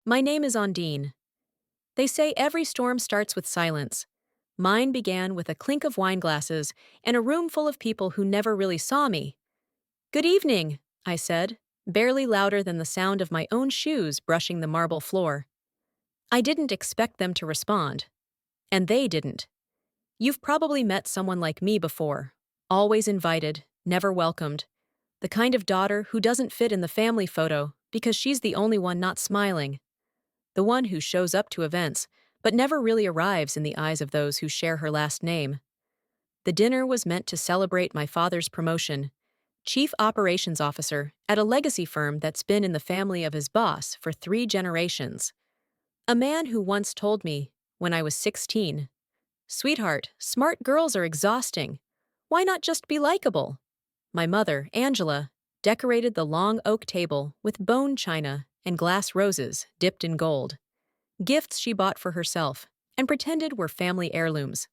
My name is Ondine. They say every storm starts with silence. Mine began with a clink of wine glasses and a room full of people who never really saw me. Good evening, I said, barely louder than the sound of my own shoes brushing the marble floor. I didn't expect them to respond. And they didn't. You've probably met someone like me before. Always invited, never welcomed. The kind of daughter who doesn't fit in the family photo because she's the only one not smiling. The one who shows up to events, but never really arrives in the eyes of those who share her last name. The dinner was meant to celebrate my father's promotion, chief operations officer at a legacy firm that's been in the family of his boss for 3 generations. A man who once told me, when I was 16, "Sweetheart, smart girls are exhausting. Why not just be likable?" My mother, Angela, decorated the long oak table with bone china and glass roses dipped in gold, gifts she bought for herself and pretended were family heirlooms.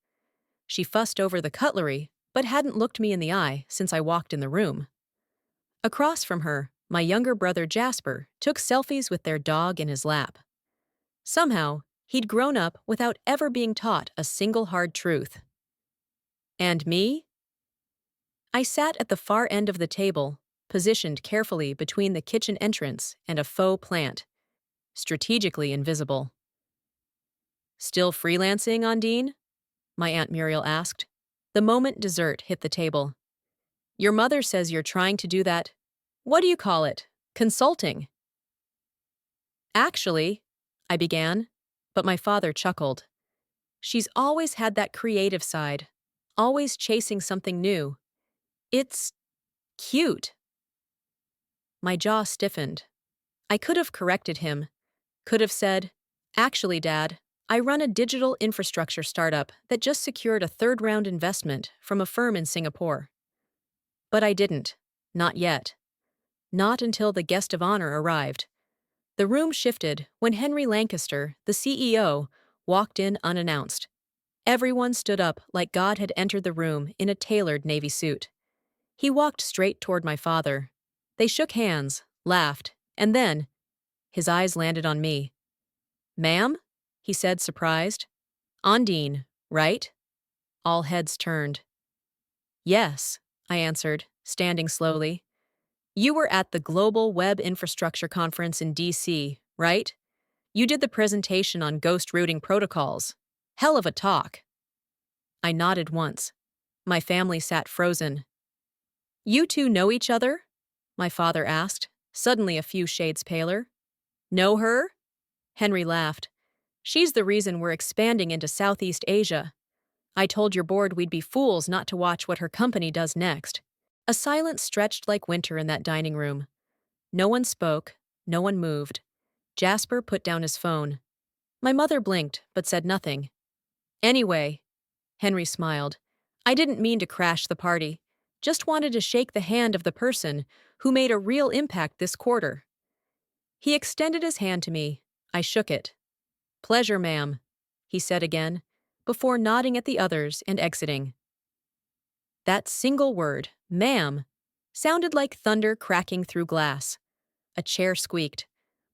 She fussed over the cutlery, but hadn't looked me in the eye since I walked in the room. Across from her, my younger brother Jasper took selfies with their dog in his lap. Somehow, he'd grown up without ever being taught a single hard truth. And me? I sat at the far end of the table, positioned carefully between the kitchen entrance and a faux plant, strategically invisible. Still freelancing, Ondine? My Aunt Muriel asked, the moment dessert hit the table. Your mother says you're trying to do that. What do you call it? Consulting. Actually, I began, but my father chuckled. She's always had that creative side, always chasing something new. It's cute. My jaw stiffened. I could have corrected him, could have said, "Actually, Dad, I run a digital infrastructure startup that just secured a third-round investment from a firm in Singapore." But I didn't. Not yet. Not until the guest of honor arrived. The room shifted when Henry Lancaster, the CEO, walked in unannounced. Everyone stood up like God had entered the room in a tailored navy suit. He walked straight toward my father. They shook hands, laughed, and then, his eyes landed on me. "Ma'am?" he said, surprised. "Ondine, right?" All heads turned. "Yes," I answered, standing slowly. "You were at the Global Web Infrastructure Conference in D.C., right? You did the presentation on ghost routing protocols. Hell of a talk." I nodded once. My family sat frozen. "You two know each other?" my father asked, suddenly a few shades paler. "Know her?" Henry laughed. "She's the reason we're expanding into Southeast Asia. I told your board we'd be fools not to watch what her company does next." A silence stretched like winter in that dining room. No one spoke, no one moved. Jasper put down his phone. My mother blinked, but said nothing. "Anyway," Henry smiled, "I didn't mean to crash the party. Just wanted to shake the hand of the person who made a real impact this quarter." He extended his hand to me. I shook it. "Pleasure, ma'am," he said again, before nodding at the others and exiting. That single word, "ma'am," sounded like thunder cracking through glass. A chair squeaked.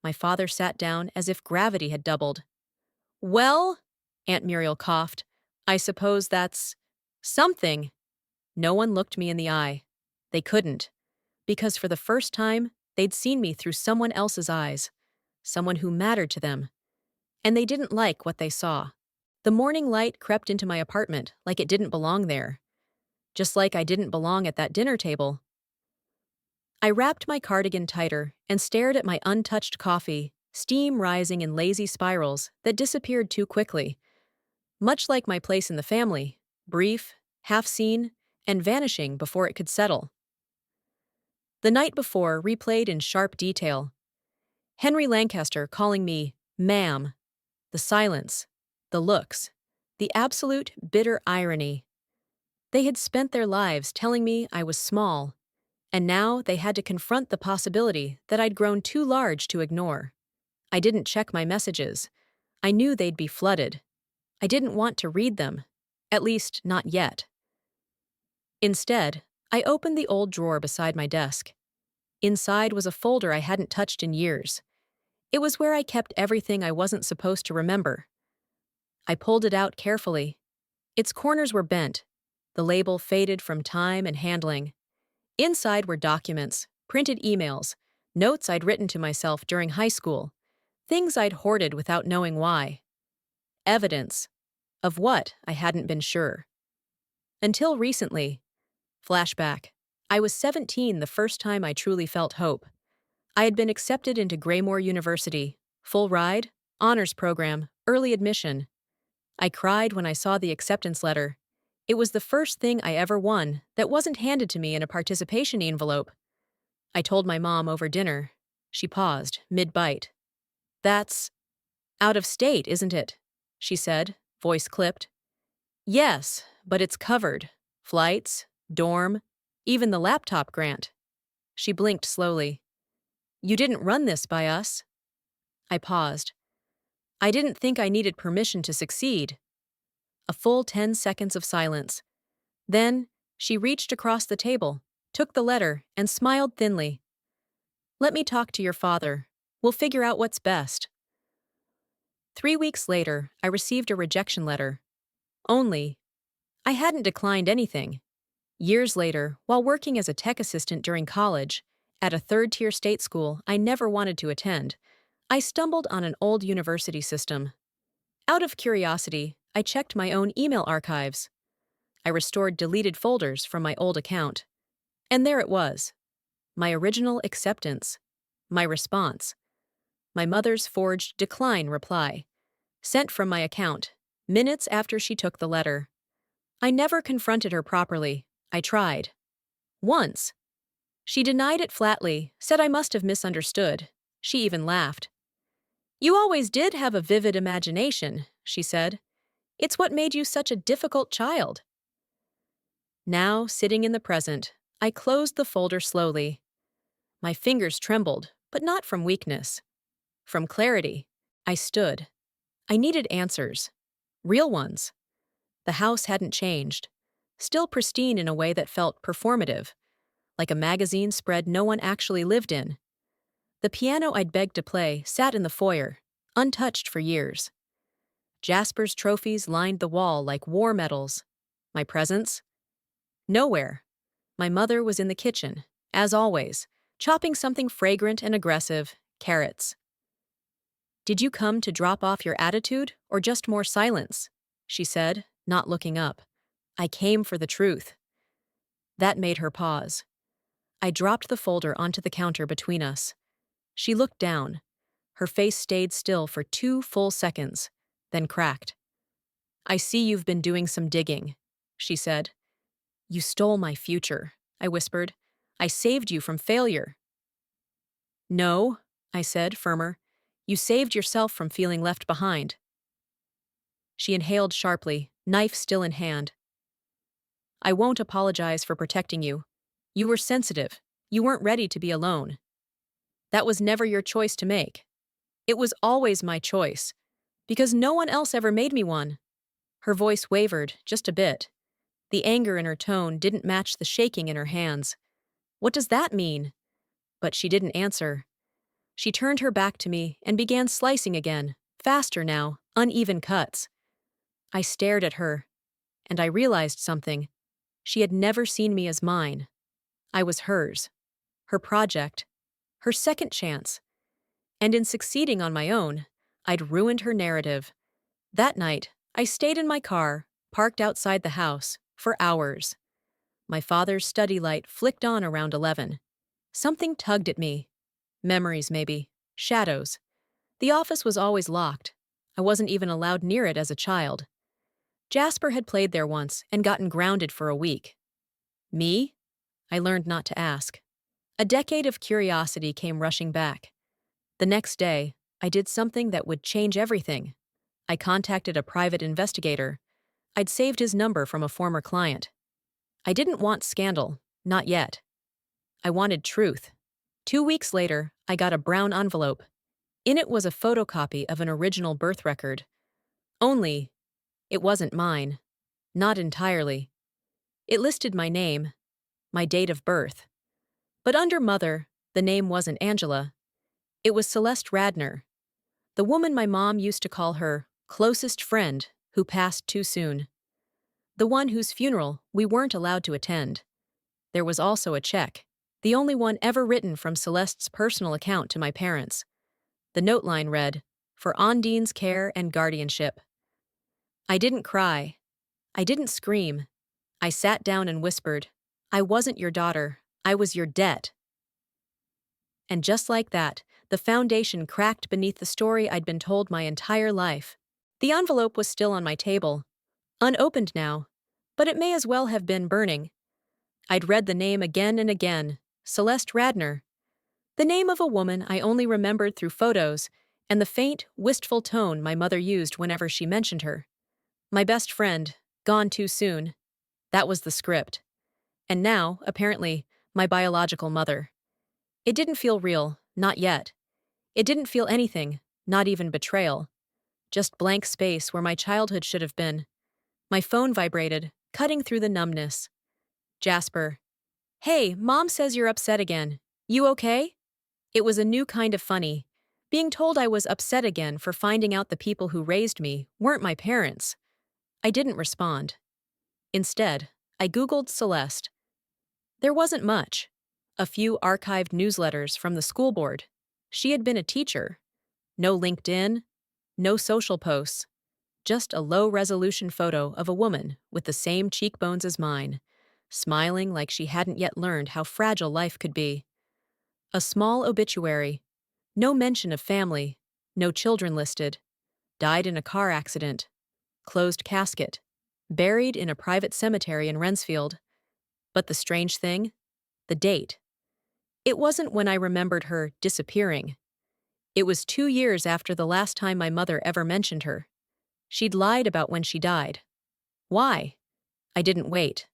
My father sat down as if gravity had doubled. "Well," Aunt Muriel coughed, "I suppose that's something." No one looked me in the eye. They couldn't, because for the first time, they'd seen me through someone else's eyes, someone who mattered to them. And they didn't like what they saw. The morning light crept into my apartment like it didn't belong there, just like I didn't belong at that dinner table. I wrapped my cardigan tighter and stared at my untouched coffee, steam rising in lazy spirals that disappeared too quickly. Much like my place in the family, brief, half-seen, and vanishing before it could settle. The night before replayed in sharp detail. Henry Lancaster calling me "ma'am." The silence, the looks, the absolute bitter irony. They had spent their lives telling me I was small, and now they had to confront the possibility that I'd grown too large to ignore. I didn't check my messages. I knew they'd be flooded. I didn't want to read them, at least not yet. Instead, I opened the old drawer beside my desk. Inside was a folder I hadn't touched in years. It was where I kept everything I wasn't supposed to remember. I pulled it out carefully. Its corners were bent, the label faded from time and handling. Inside were documents, printed emails, notes I'd written to myself during high school, things I'd hoarded without knowing why. Evidence. Of what, I hadn't been sure. Until recently. Flashback. I was 17 the first time I truly felt hope. I had been accepted into Graymore University. Full ride, honors program, early admission. I cried when I saw the acceptance letter. It was the first thing I ever won that wasn't handed to me in a participation envelope. I told my mom over dinner. She paused, mid-bite. That's out of state, isn't it? She said, voice clipped. Yes, but it's covered. Flights, dorm, even the laptop grant. She blinked slowly. You didn't run this by us. I paused. I didn't think I needed permission to succeed. A full 10 seconds of silence. Then, she reached across the table, took the letter, and smiled thinly. Let me talk to your father. We'll figure out what's best. 3 weeks later, I received a rejection letter. Only. I hadn't declined anything. Years later, while working as a tech assistant during college, at a third-tier state school I never wanted to attend, I stumbled on an old university system. Out of curiosity, I checked my own email archives. I restored deleted folders from my old account. And there it was. My original acceptance. My response. My mother's forged decline reply. Sent from my account, minutes after she took the letter. I never confronted her properly. I tried. Once. She denied it flatly, said I must have misunderstood. She even laughed. You always did have a vivid imagination, she said. It's what made you such a difficult child. Now, sitting in the present, I closed the folder slowly. My fingers trembled, but not from weakness. From clarity. I stood. I needed answers. Real ones. The house hadn't changed. Still pristine in a way that felt performative, like a magazine spread no one actually lived in. The piano I'd begged to play sat in the foyer, untouched for years. Jasper's trophies lined the wall like war medals. My presents? Nowhere. My mother was in the kitchen, as always, chopping something fragrant and aggressive, carrots. Did you come to drop off your attitude, or just more silence? She said, not looking up. I came for the truth. That made her pause. I dropped the folder onto the counter between us. She looked down. Her face stayed still for 2 full seconds, then cracked. I see you've been doing some digging, she said. You stole my future, I whispered. I saved you from failure. No, I said, firmer. You saved yourself from feeling left behind. She inhaled sharply, knife still in hand. I won't apologize for protecting you. You were sensitive. You weren't ready to be alone. That was never your choice to make. It was always my choice, because no one else ever made me one. Her voice wavered, just a bit. The anger in her tone didn't match the shaking in her hands. What does that mean? But she didn't answer. She turned her back to me and began slicing again, faster now, uneven cuts. I stared at her, and I realized something. She had never seen me as mine. I was hers. Her project. Her second chance. And in succeeding on my own, I'd ruined her narrative. That night, I stayed in my car, parked outside the house, for hours. My father's study light flicked on around 11. Something tugged at me. Memories, maybe. Shadows. The office was always locked. I wasn't even allowed near it as a child. Jasper had played there once and gotten grounded for a week. Me? I learned not to ask. A decade of curiosity came rushing back. The next day, I did something that would change everything. I contacted a private investigator. I'd saved his number from a former client. I didn't want scandal, not yet. I wanted truth. 2 weeks later, I got a brown envelope. In it was a photocopy of an original birth record. Only, it wasn't mine. Not entirely. It listed my name, my date of birth. But under Mother, the name wasn't Angela. It was Celeste Radner, the woman my mom used to call her closest friend who passed too soon. The one whose funeral we weren't allowed to attend. There was also a check, the only one ever written from Celeste's personal account to my parents. The note line read, "For Ondine's care and guardianship." I didn't cry. I didn't scream. I sat down and whispered, "I wasn't your daughter. I was your debt." And just like that, the foundation cracked beneath the story I'd been told my entire life. The envelope was still on my table, unopened now, but it may as well have been burning. I'd read the name again and again, Celeste Radner. The name of a woman I only remembered through photos and the faint, wistful tone my mother used whenever she mentioned her. My best friend, gone too soon. That was the script. And now, apparently, my biological mother. It didn't feel real, not yet. It didn't feel anything, not even betrayal. Just blank space where my childhood should have been. My phone vibrated, cutting through the numbness. Jasper. "Hey, Mom says you're upset again. You okay?" It was a new kind of funny. Being told I was upset again for finding out the people who raised me weren't my parents. I didn't respond. Instead, I Googled Celeste. There wasn't much. A few archived newsletters from the school board. She had been a teacher. No LinkedIn, no social posts. Just a low-resolution photo of a woman with the same cheekbones as mine, smiling like she hadn't yet learned how fragile life could be. A small obituary. No mention of family. No children listed. Died in a car accident. Closed casket. Buried in a private cemetery in Rensfield. But the strange thing? The date. It wasn't when I remembered her disappearing. It was 2 years after the last time my mother ever mentioned her. She'd lied about when she died. Why? I didn't wait.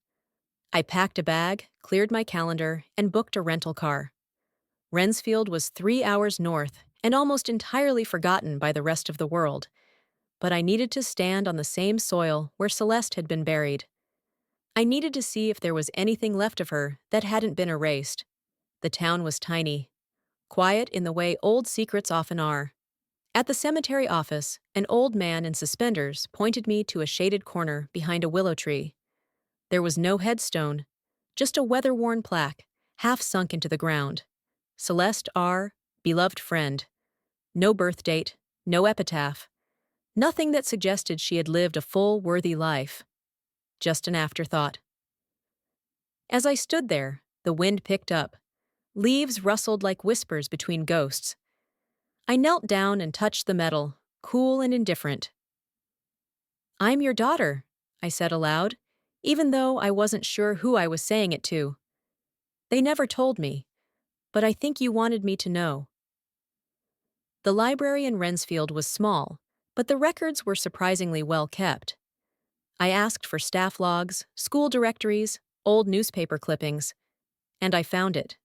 I packed a bag, cleared my calendar, and booked a rental car. Rensfield was 3 hours north and almost entirely forgotten by the rest of the world, but I needed to stand on the same soil where Celeste had been buried. I needed to see if there was anything left of her that hadn't been erased. The town was tiny, quiet in the way old secrets often are. At the cemetery office, an old man in suspenders pointed me to a shaded corner behind a willow tree. There was no headstone, just a weather-worn plaque, half sunk into the ground. Celeste R., beloved friend. No birth date, no epitaph. Nothing that suggested she had lived a full, worthy life. Just an afterthought. As I stood there, the wind picked up. Leaves rustled like whispers between ghosts. I knelt down and touched the metal, cool and indifferent. "I'm your daughter," I said aloud, even though I wasn't sure who I was saying it to. "They never told me, but I think you wanted me to know." The library in Rensfield was small, but the records were surprisingly well kept. I asked for staff logs, school directories, old newspaper clippings, and I found it.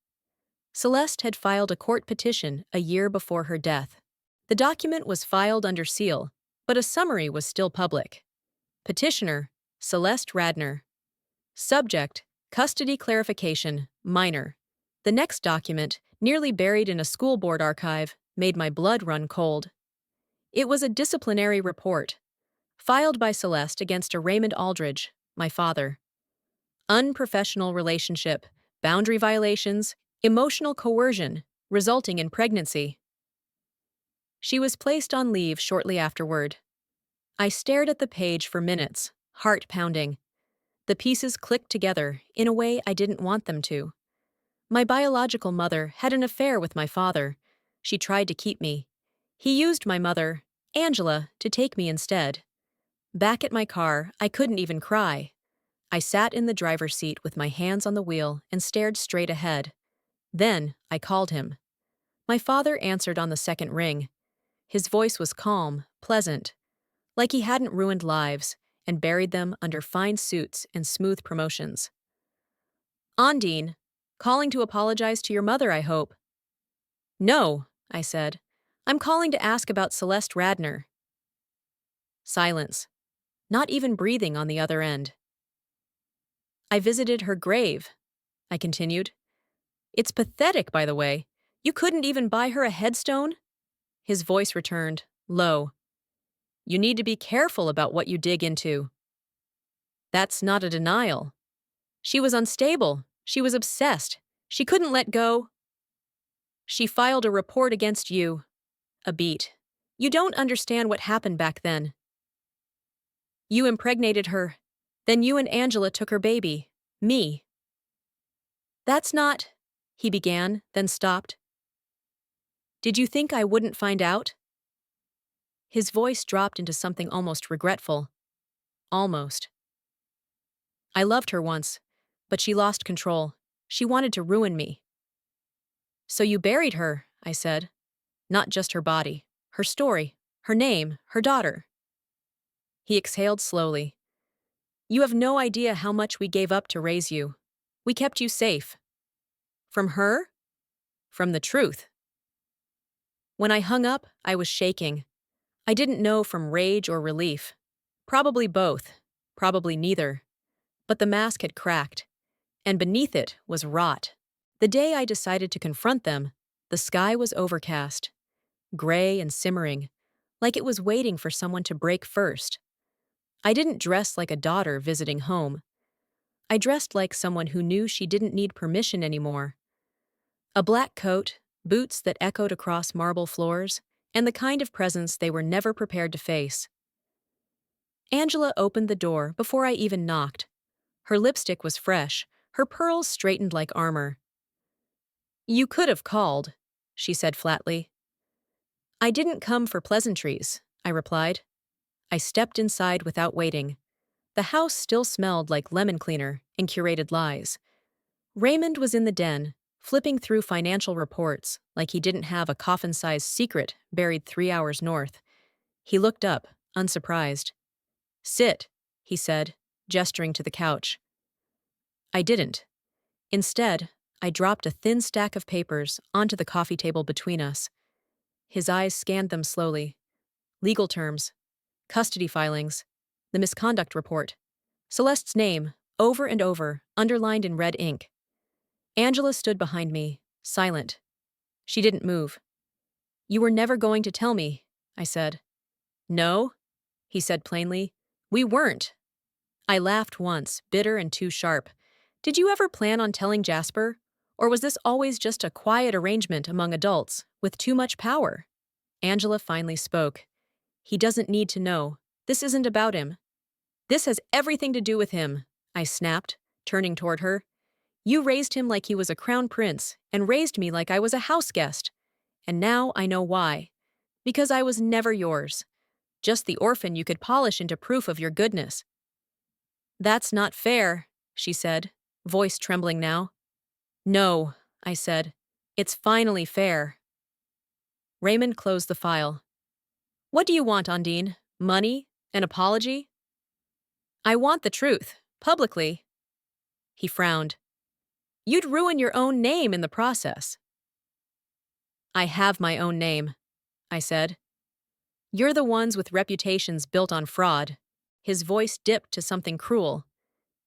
Celeste had filed a court petition a year before her death. The document was filed under seal, but a summary was still public. Petitioner, Celeste Radner. Subject, custody clarification, minor. The next document, nearly buried in a school board archive, made my blood run cold. It was a disciplinary report, filed by Celeste against a Raymond Aldridge, my father. Unprofessional relationship, boundary violations, emotional coercion, resulting in pregnancy. She was placed on leave shortly afterward. I stared at the page for minutes, heart pounding. The pieces clicked together in a way I didn't want them to. My biological mother had an affair with my father. She tried to keep me. He used my mother, Angela, to take me instead. Back at my car, I couldn't even cry. I sat in the driver's seat with my hands on the wheel and stared straight ahead. Then, I called him. My father answered on the second ring. His voice was calm, pleasant, like he hadn't ruined lives and buried them under fine suits and smooth promotions. "Ondine, calling to apologize to your mother, I hope." "No," I said. "I'm calling to ask about Celeste Radner." Silence. Not even breathing on the other end. "I visited her grave," I continued. "It's pathetic, by the way. You couldn't even buy her a headstone? His voice returned, low. You need to be careful about what you dig into. That's not a denial. She was unstable. She was obsessed. She couldn't let go. She filed a report against you. A beat. You don't understand what happened back then. You impregnated her. Then you and Angela took her baby. Me. That's not... He began, then stopped. Did you think I wouldn't find out? His voice dropped into something almost regretful. Almost. I loved her once, but she lost control. She wanted to ruin me. So you buried her, I said. Not just her body, her story, her name, her daughter. He exhaled slowly. You have no idea how much we gave up to raise you. We kept you safe. From her? From the truth. When I hung up, I was shaking. I didn't know from rage or relief. Probably both, probably neither. But the mask had cracked, and beneath it was rot. The day I decided to confront them, the sky was overcast, gray and simmering, like it was waiting for someone to break first. I didn't dress like a daughter visiting home. I dressed like someone who knew she didn't need permission anymore. A black coat, boots that echoed across marble floors, and the kind of presence they were never prepared to face. Angela opened the door before I even knocked. Her lipstick was fresh, her pearls straightened like armor. You could have called, she said flatly. I didn't come for pleasantries, I replied. I stepped inside without waiting. The house still smelled like lemon cleaner and curated lies. Raymond was in the den, flipping through financial reports like he didn't have a coffin-sized secret buried 3 hours north. He looked up, unsurprised. Sit, he said, gesturing to the couch. I didn't. Instead, I dropped a thin stack of papers onto the coffee table between us. His eyes scanned them slowly. Legal terms, custody filings, the misconduct report, Celeste's name, over and over, underlined in red ink. Angela stood behind me, silent. She didn't move. You were never going to tell me, I said. No, he said plainly. We weren't. I laughed once, bitter and too sharp. Did you ever plan on telling Jasper? Or was this always just a quiet arrangement among adults with too much power? Angela finally spoke. He doesn't need to know. This isn't about him. This has everything to do with him, I snapped, turning toward her. You raised him like he was a crown prince and raised me like I was a house guest. And now I know why. Because I was never yours. Just the orphan you could polish into proof of your goodness. That's not fair, she said, voice trembling now. No, I said. It's finally fair. Raymond closed the file. What do you want, Undine? Money? An apology? I want the truth, publicly. He frowned. You'd ruin your own name in the process. I have my own name, I said. You're the ones with reputations built on fraud. His voice dipped to something cruel.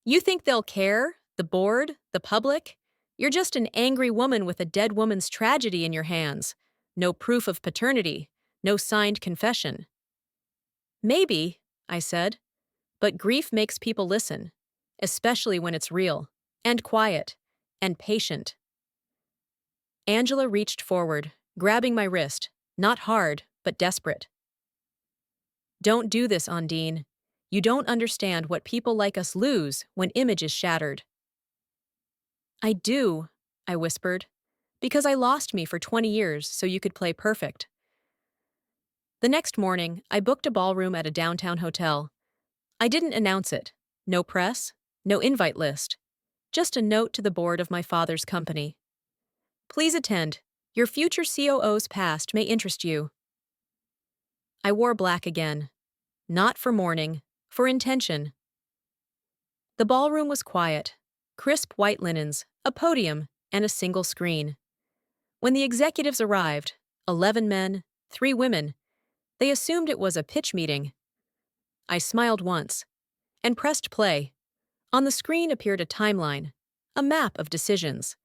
You think they'll care? The board? The public? You're just an angry woman with a dead woman's tragedy in your hands. No proof of paternity. No signed confession. Maybe, I said. But grief makes people listen, especially when it's real, and quiet, and patient. Angela reached forward, grabbing my wrist, not hard, but desperate. Don't do this, Undine. You don't understand what people like us lose when image is shattered. I do, I whispered, because I lost me for 20 years so you could play perfect. The next morning, I booked a ballroom at a downtown hotel. I didn't announce it. No press, no invite list. Just a note to the board of my father's company. Please attend. Your future COO's past may interest you. I wore black again. Not for mourning, for intention. The ballroom was quiet. Crisp white linens, a podium, and a single screen. When the executives arrived, 11 men, 3 women, they assumed it was a pitch meeting. I smiled once and pressed play. On the screen appeared a timeline, a map of decisions.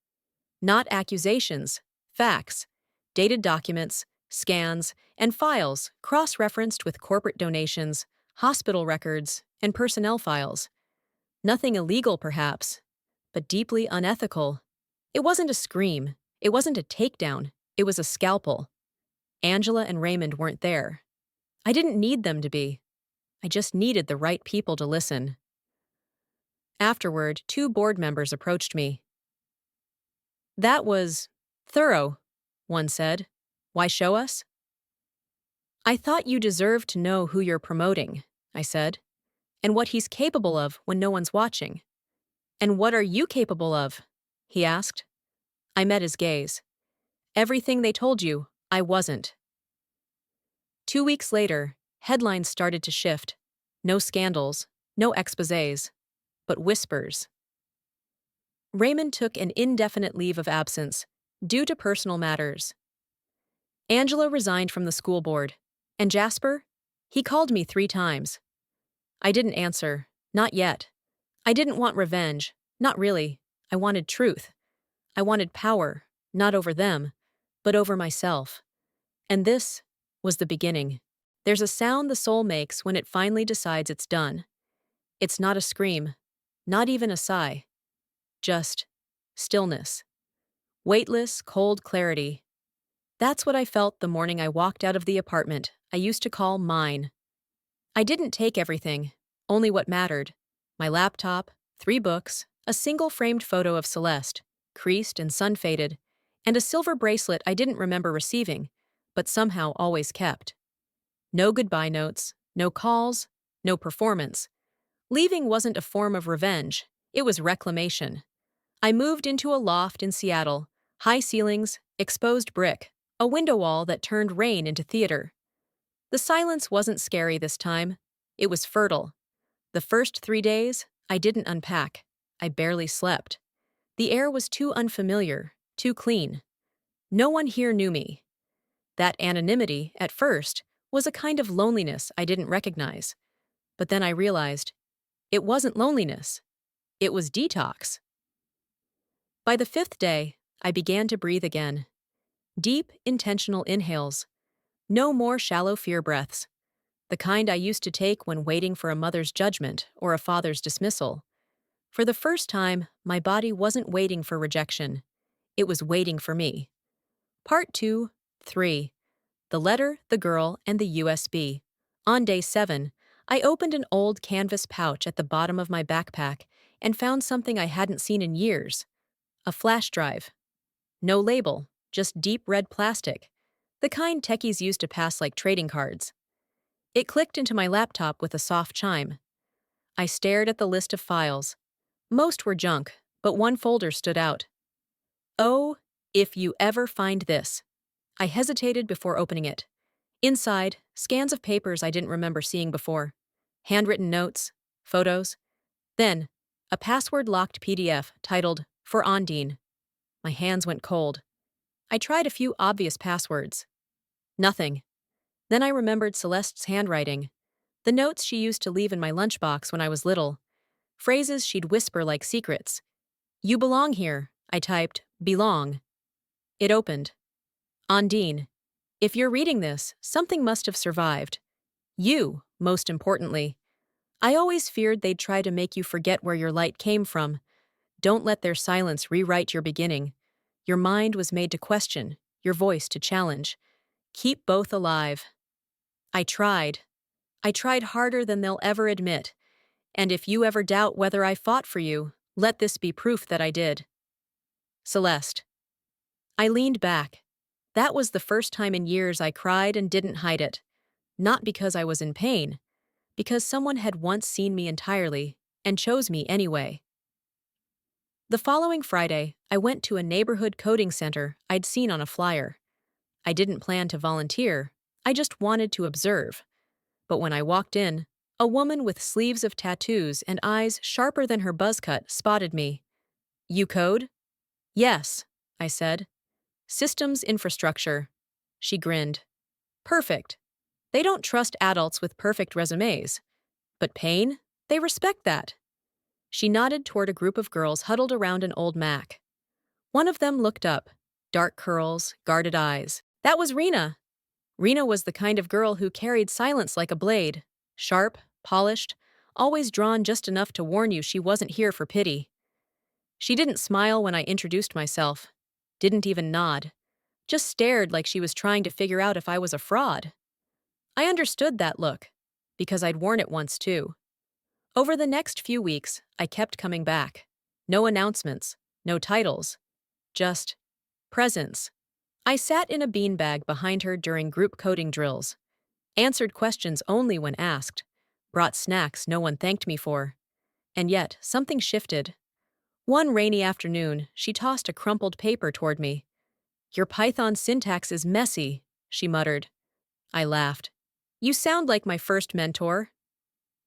Not accusations, facts. dated documents, scans, and files cross-referenced with corporate donations, hospital records, and personnel files. Nothing illegal, perhaps, but deeply unethical. It wasn't a scream. It wasn't a takedown. It was a scalpel. Angela and Raymond weren't there. I didn't need them to be. I just needed the right people to listen. Afterward, two board members approached me. "That was thorough," one said. "Why show us?" "I thought you deserved to know who you're promoting," I said, "and what he's capable of when no one's watching." "And what are you capable of?" he asked. I met his gaze. "Everything they told you, I wasn't." 2 weeks later, headlines started to shift. No scandals, no exposés, but whispers. Raymond took an indefinite leave of absence due to personal matters. Angela resigned from the school board. And Jasper? He called me 3 times. I didn't answer. Not yet. I didn't want revenge. Not really. I wanted truth. I wanted power, not over them, but over myself. And this was the beginning. There's a sound the soul makes when it finally decides it's done. It's not a scream, not even a sigh. Just stillness. Weightless, cold clarity. That's what I felt the morning I walked out of the apartment I used to call mine. I didn't take everything, only what mattered. My laptop, 3 books, a single framed photo of Celeste, creased and sun-faded, and a silver bracelet I didn't remember receiving, but somehow always kept. No goodbye notes, no calls, no performance. Leaving wasn't a form of revenge, it was reclamation. I moved into a loft in Seattle, high ceilings, exposed brick, a window wall that turned rain into theater. The silence wasn't scary this time. It was fertile. The first 3 days, I didn't unpack. I barely slept. The air was too unfamiliar, too clean. No one here knew me. That anonymity, at first, was a kind of loneliness I didn't recognize. But then I realized it wasn't loneliness. It was detox. By the 5th day, I began to breathe again. Deep, intentional inhales. No more shallow fear breaths. The kind I used to take when waiting for a mother's judgment or a father's dismissal. For the first time, my body wasn't waiting for rejection. It was waiting for me. Part 2, 3. The letter, the girl, and the USB. On day 7, I opened an old canvas pouch at the bottom of my backpack and found something I hadn't seen in years. A flash drive. No label, just deep red plastic. The kind techies used to pass like trading cards. It clicked into my laptop with a soft chime. I stared at the list of files. Most were junk, but one folder stood out. "Oh, if you ever find this." I hesitated before opening it. Inside, scans of papers I didn't remember seeing before. Handwritten notes, photos. Then, a password-locked PDF titled, "For Ondine." My hands went cold. I tried a few obvious passwords. Nothing. Then I remembered Celeste's handwriting. The notes she used to leave in my lunchbox when I was little. Phrases she'd whisper like secrets. "You belong here," I typed, "belong." It opened. "Ondine, if you're reading this, something must have survived. You, most importantly. I always feared they'd try to make you forget where your light came from. Don't let their silence rewrite your beginning. Your mind was made to question, your voice to challenge. Keep both alive." I tried. I tried harder than they'll ever admit. And if you ever doubt whether I fought for you, let this be proof that I did. Celeste. I leaned back. That was the first time in years I cried and didn't hide it. Not because I was in pain, because someone had once seen me entirely and chose me anyway. The following Friday, I went to a neighborhood coding center I'd seen on a flyer. I didn't plan to volunteer, I just wanted to observe. But when I walked in, a woman with sleeves of tattoos and eyes sharper than her buzz cut spotted me. "You code?" "Yes," I said. "Systems infrastructure." She grinned. "Perfect. They don't trust adults with perfect resumes. But pain? They respect that." She nodded toward a group of girls huddled around an old Mac. One of them looked up. dark curls, guarded eyes. That was Rena. Rena was the kind of girl who carried silence like a blade. Sharp, polished, always drawn just enough to warn you she wasn't here for pity. She didn't smile when I introduced myself. Didn't even nod. Just stared like she was trying to figure out if I was a fraud. I understood that look, because I'd worn it once too. Over the next few weeks, I kept coming back. No announcements, no titles, just presence. I sat in a beanbag behind her during group coding drills, answered questions only when asked, brought snacks no one thanked me for. And yet, something shifted. One rainy afternoon, she tossed a crumpled paper toward me. "Your Python syntax is messy," she muttered. I laughed. "You sound like my first mentor."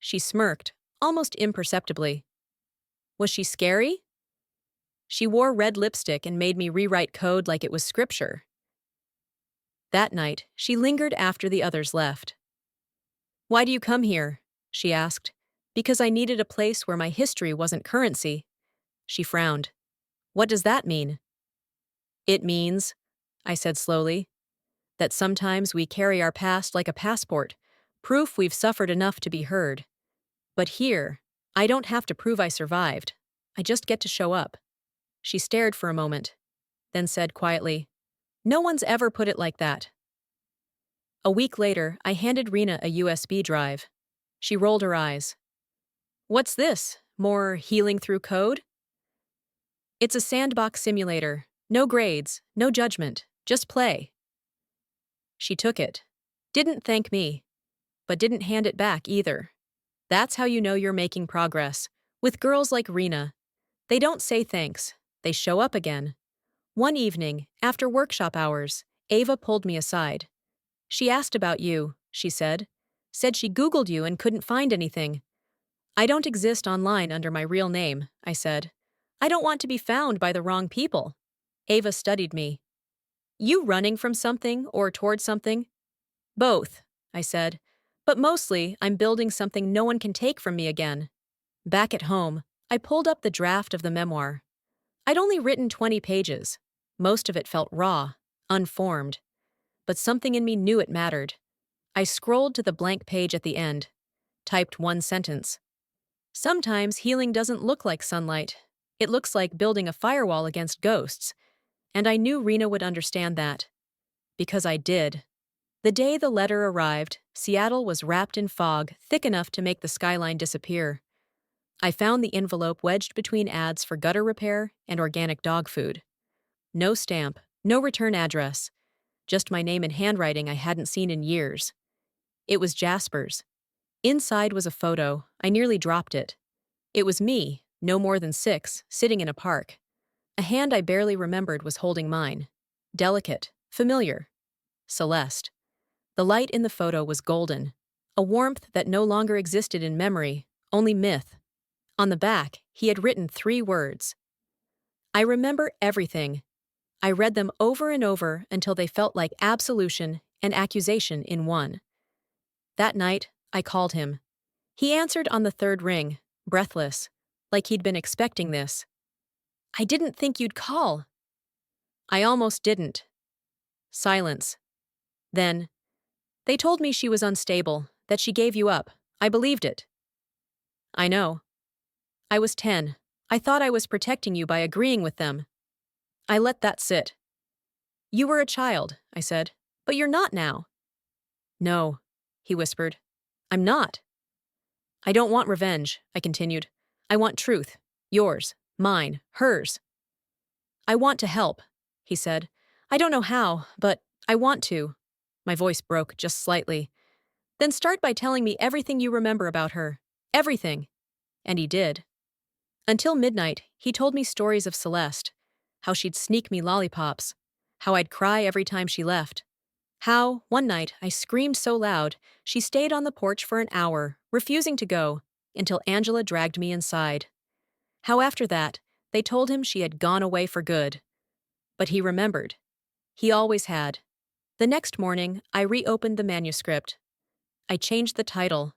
She smirked, almost imperceptibly. Was she scary? She wore red lipstick and made me rewrite code like it was scripture. That night, she lingered after the others left. "Why do you come here?" she asked. "Because I needed a place where my history wasn't currency." She frowned. "What does that mean?" "It means," I said slowly, "that sometimes we carry our past like a passport, proof we've suffered enough to be heard. But here, I don't have to prove I survived. I just get to show up." She stared for a moment, then said quietly, "No one's ever put it like that." A week later, I handed Rena a USB drive. She rolled her eyes. "What's this? More healing through code?" "It's a sandbox simulator. No grades, no judgment, just play." She took it. Didn't thank me, but didn't hand it back either. That's how you know you're making progress. With girls like Rena, they don't say thanks. They show up again. One evening, after workshop hours, Ava pulled me aside. "She asked about you," she said. "Said she Googled you and couldn't find anything." "I don't exist online under my real name," I said. "I don't want to be found by the wrong people." Ava studied me. "You running from something or toward something?" "Both," I said. "But mostly, I'm building something no one can take from me again." Back at home, I pulled up the draft of the memoir. I'd only written 20 pages. Most of it felt raw, unformed. But something in me knew it mattered. I scrolled to the blank page at the end, typed one sentence. "Sometimes healing doesn't look like sunlight. It looks like building a firewall against ghosts." And I knew Rena would understand that. Because I did. The day the letter arrived, Seattle was wrapped in fog thick enough to make the skyline disappear. I found the envelope wedged between ads for gutter repair and organic dog food. No stamp, no return address, just my name in handwriting I hadn't seen in years. It was Jasper's. Inside was a photo. I nearly dropped it. It was me, no more than 6, sitting in a park. A hand I barely remembered was holding mine. Delicate, familiar. Celeste. The light in the photo was golden, a warmth that no longer existed in memory, only myth. On the back, he had written 3 words. I remember everything. I read them over and over until they felt like absolution and accusation in one. That night, I called him. He answered on the 3rd ring, breathless, like he'd been expecting this. "I didn't think you'd call." "I almost didn't." Silence. Then, "They told me she was unstable, that she gave you up. I believed it." "I know. I was 10. I thought I was protecting you by agreeing with them." I let that sit. "You were a child," I said, "but you're not now." "No," he whispered. "I'm not." "I don't want revenge," I continued. "I want truth. Yours, mine, hers." "I want to help," he said. "I don't know how, but I want to." My voice broke just slightly. "Then start by telling me everything you remember about her. Everything." And he did. Until midnight, he told me stories of Celeste, how she'd sneak me lollipops, how I'd cry every time she left, how, one night, I screamed so loud she stayed on the porch for an hour, refusing to go, until Angela dragged me inside. How after that, they told him she had gone away for good. But he remembered. He always had. The next morning, I reopened the manuscript. I changed the title,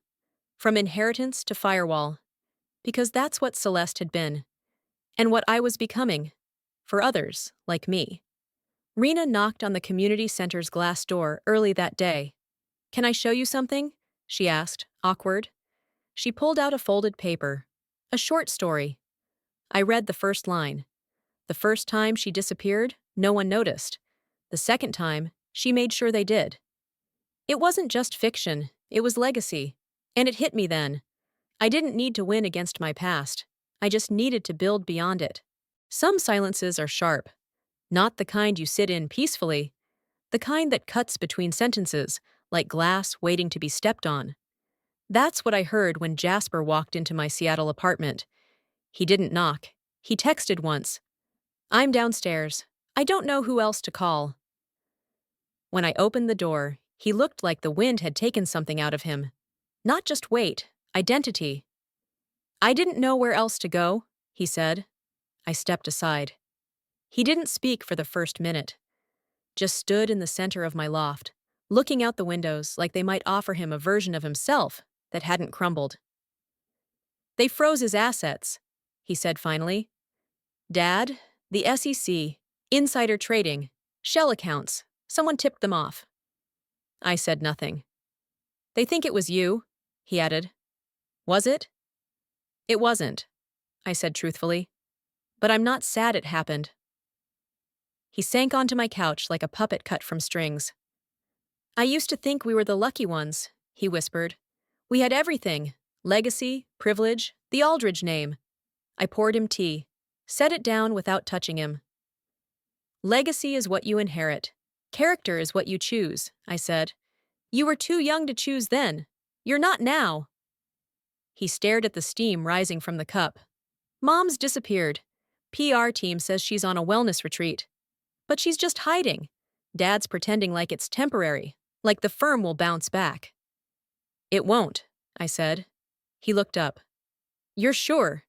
from Inheritance to Firewall, because that's what Celeste had been, and what I was becoming, for others like me. Rena knocked on the community center's glass door early that day. "Can I show you something?" she asked, awkward. She pulled out a folded paper. A short story. I read the first line. The first time she disappeared, no one noticed. The second time, she made sure they did. It wasn't just fiction, it was legacy. And it hit me then. I didn't need to win against my past. I just needed to build beyond it. Some silences are sharp. Not the kind you sit in peacefully. The kind that cuts between sentences, like glass waiting to be stepped on. That's what I heard when Jasper walked into my Seattle apartment. He didn't knock. He texted once. "I'm downstairs. I don't know who else to call." When I opened the door, he looked like the wind had taken something out of him. Not just weight, identity. "I didn't know where else to go," he said. I stepped aside. He didn't speak for the first minute. Just stood in the center of my loft, looking out the windows like they might offer him a version of himself that hadn't crumbled. "They froze his assets," he said finally. "Dad, the SEC, insider trading, shell accounts. Someone tipped them off." I said nothing. "They think it was you," he added. "Was it?" "It wasn't," I said truthfully. "But I'm not sad it happened." He sank onto my couch like a puppet cut from strings. "I used to think we were the lucky ones," he whispered. "We had everything: legacy, privilege, the Aldridge name." I poured him tea, set it down without touching him. "Legacy is what you inherit. Character is what you choose," I said. "You were too young to choose then. You're not now." He stared at the steam rising from the cup. "Mom's disappeared. PR team says she's on a wellness retreat. But she's just hiding. Dad's pretending like it's temporary, like the firm will bounce back." "It won't," I said. He looked up. "You're sure?"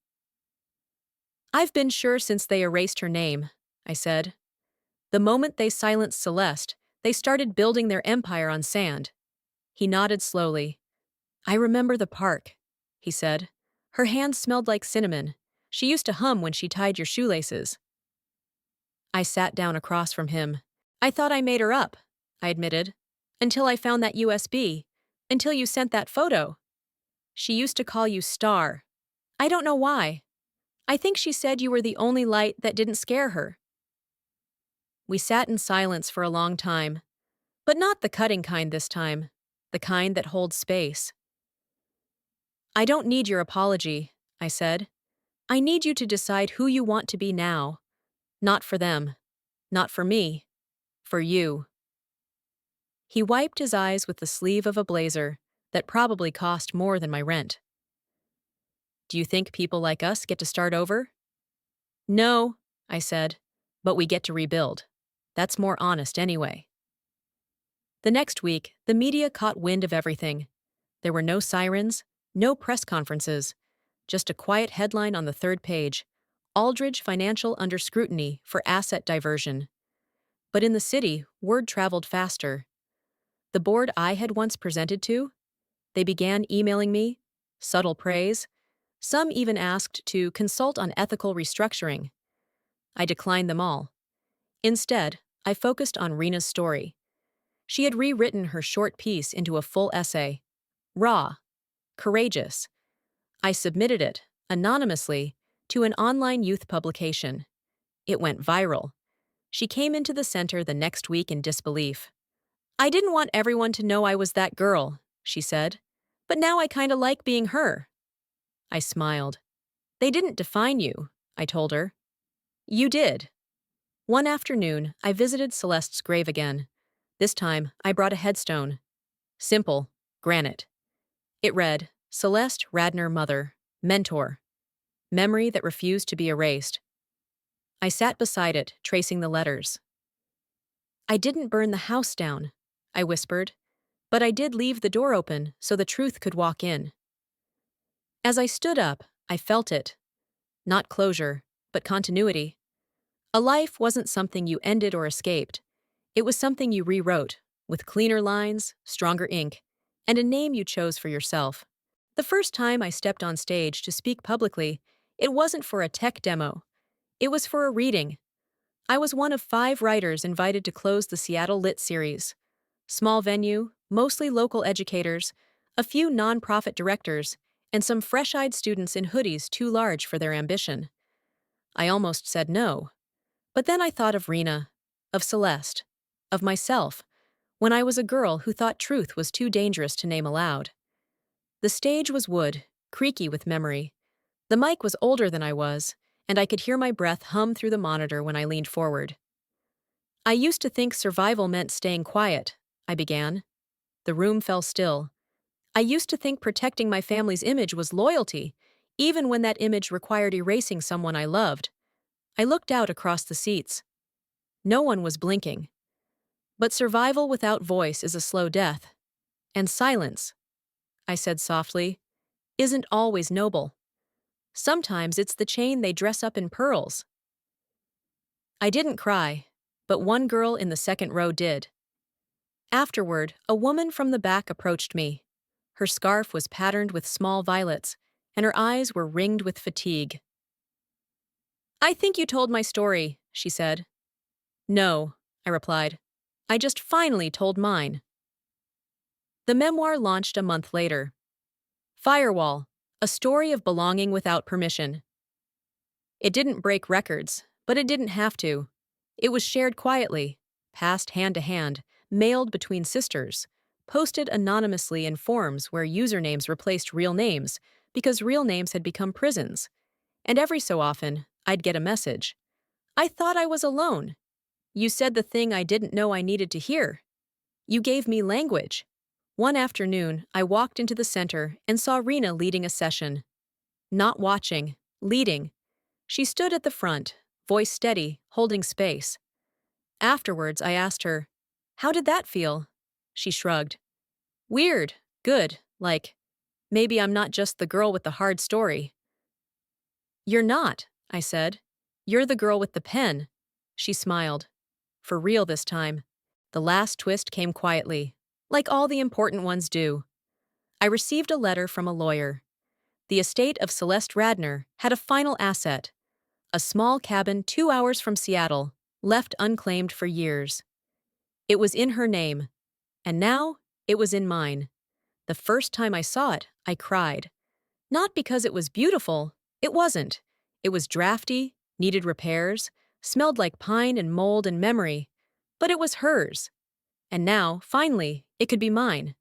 "I've been sure since they erased her name," I said. "The moment they silenced Celeste, they started building their empire on sand." He nodded slowly. "I remember the park," he said. "Her hands smelled like cinnamon. She used to hum when she tied your shoelaces." I sat down across from him. "I thought I made her up," I admitted. "Until I found that USB. Until you sent that photo. She used to call you Star. I don't know why. I think she said you were the only light that didn't scare her." We sat in silence for a long time. But not the cutting kind this time. The kind that holds space. "I don't need your apology," I said. "I need you to decide who you want to be now. Not for them. Not for me. For you." He wiped his eyes with the sleeve of a blazer that probably cost more than my rent. "Do you think people like us get to start over?" "No," I said, "but we get to rebuild. That's more honest anyway." The next week, the media caught wind of everything. There were no sirens, no press conferences, just a quiet headline on the third page: "Aldridge Financial under scrutiny for asset diversion." But in the city, word traveled faster. The board I had once presented to, they began emailing me, subtle praise. Some even asked to consult on ethical restructuring. I declined them all. Instead, I focused on Rena's story. She had rewritten her short piece into a full essay. Raw. Courageous. I submitted it, anonymously, to an online youth publication. It went viral. She came into the center the next week in disbelief. "I didn't want everyone to know I was that girl," she said. "But now I kinda like being her." I smiled. "They didn't define you," I told her. "You did." One afternoon, I visited Celeste's grave again. This time, I brought a headstone. Simple, granite. It read, "Celeste Radner Mother, Mentor. Memory that refused to be erased." I sat beside it, tracing the letters. "I didn't burn the house down," I whispered, "but I did leave the door open so the truth could walk in." As I stood up, I felt it. Not closure, but continuity. A life wasn't something you ended or escaped. It was something you rewrote, with cleaner lines, stronger ink, and a name you chose for yourself. The first time I stepped on stage to speak publicly, it wasn't for a tech demo. It was for a reading. I was one of 5 writers invited to close the Seattle Lit series. Small venue, mostly local educators, a few nonprofit directors, and some fresh-eyed students in hoodies too large for their ambition. I almost said no. But then I thought of Rena, of Celeste, of myself, when I was a girl who thought truth was too dangerous to name aloud. The stage was wood, creaky with memory. The mic was older than I was, and I could hear my breath hum through the monitor when I leaned forward. I used to think survival meant staying quiet, I began. The room fell still. I used to think protecting my family's image was loyalty, even when that image required erasing someone I loved. I looked out across the seats. No one was blinking. But survival without voice is a slow death. And silence, I said softly, isn't always noble. Sometimes it's the chain they dress up in pearls. I didn't cry, but one girl in the second row did. Afterward, a woman from the back approached me. Her scarf was patterned with small violets, and her eyes were ringed with fatigue. "I think you told my story," she said. "No," I replied. "I just finally told mine." The memoir launched a month later. Firewall, a story of belonging without permission. It didn't break records, but it didn't have to. It was shared quietly, passed hand to hand, mailed between sisters, posted anonymously in forums where usernames replaced real names because real names had become prisons. And every so often, I'd get a message. "I thought I was alone. You said the thing I didn't know I needed to hear. You gave me language." One afternoon, I walked into the center and saw Rena leading a session. Not watching, leading. She stood at the front, voice steady, holding space. Afterwards, I asked her, "How did that feel?" She shrugged. "Weird, good, like, maybe I'm not just the girl with the hard story." "You're not," I said. "You're the girl with the pen." She smiled. For real this time. The last twist came quietly, like all the important ones do. I received a letter from a lawyer. The estate of Celeste Radner had a final asset, a small cabin 2 hours from Seattle, left unclaimed for years. It was in her name, and now it was in mine. The first time I saw it, I cried. Not because it was beautiful, it wasn't. It was drafty, needed repairs, smelled like pine and mold and memory, but it was hers. And now, finally, it could be mine.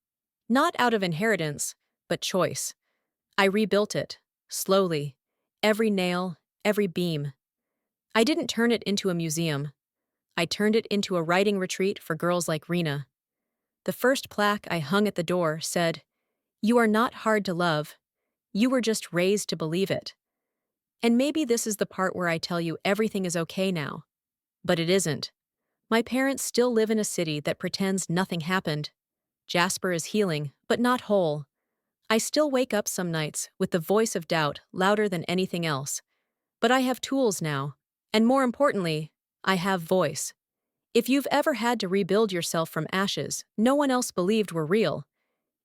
Not out of inheritance, but choice. I rebuilt it, slowly, every nail, every beam. I didn't turn it into a museum. I turned it into a writing retreat for girls like Rena. The first plaque I hung at the door said, "You are not hard to love. You were just raised to believe it." And maybe this is the part where I tell you everything is okay now. But it isn't. My parents still live in a city that pretends nothing happened. Jasper is healing, but not whole. I still wake up some nights with the voice of doubt louder than anything else. But I have tools now. And more importantly, I have voice. If you've ever had to rebuild yourself from ashes no one else believed were real,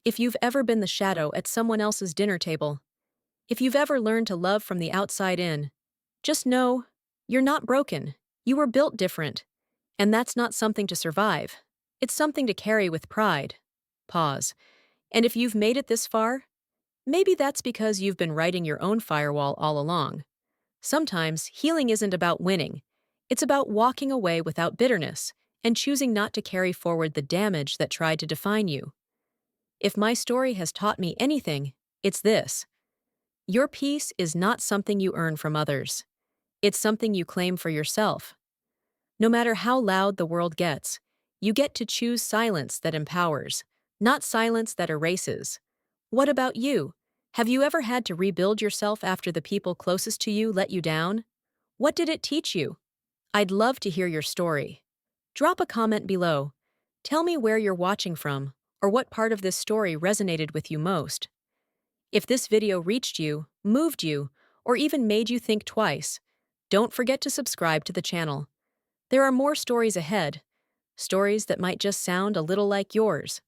if you've ever been the shadow at someone else's dinner table, if you've ever learned to love from the outside in, just know you're not broken. You were built different. And that's not something to survive. It's something to carry with pride. Pause. And if you've made it this far, maybe that's because you've been writing your own firewall all along. Sometimes healing isn't about winning. It's about walking away without bitterness and choosing not to carry forward the damage that tried to define you. If my story has taught me anything, it's this. Your peace is not something you earn from others. It's something you claim for yourself. No matter how loud the world gets, you get to choose silence that empowers, not silence that erases. What about you? Have you ever had to rebuild yourself after the people closest to you let you down? What did it teach you? I'd love to hear your story. Drop a comment below. Tell me where you're watching from, or what part of this story resonated with you most. If this video reached you, moved you, or even made you think twice, don't forget to subscribe to the channel. There are more stories ahead, stories that might just sound a little like yours.